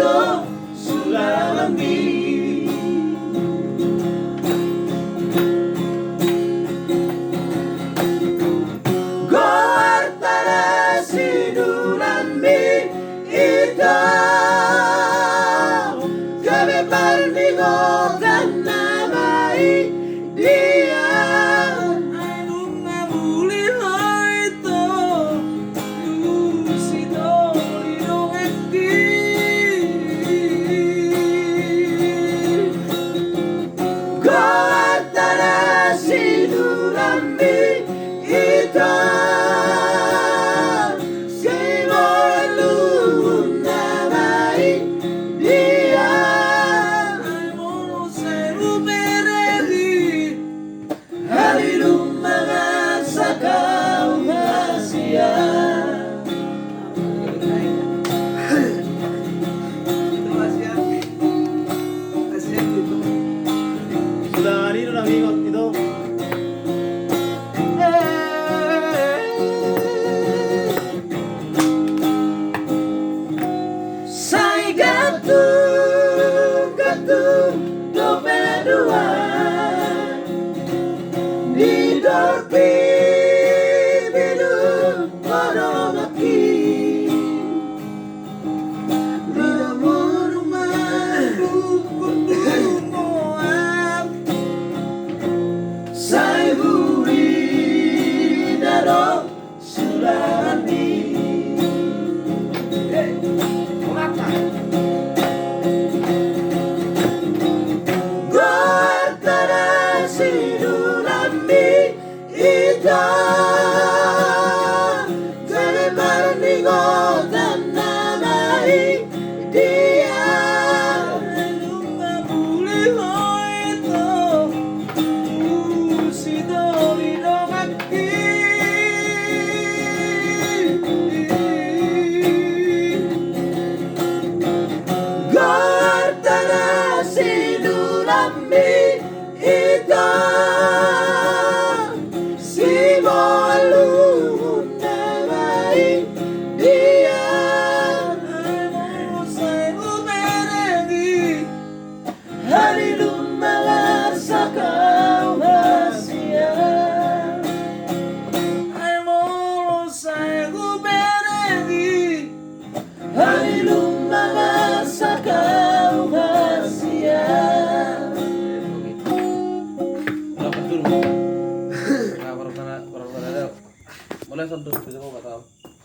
daro sulami. Goartara sinurami ito kami parmigotan namai dia. Goartara sinurami ito simulan namai dia. Halilum mga sakaw Asia. Sudah kanino nangingot ito? Say gatung dope dua di dorpi bilu koronaki di dalam rumahku kutumoam say huri daro sulami.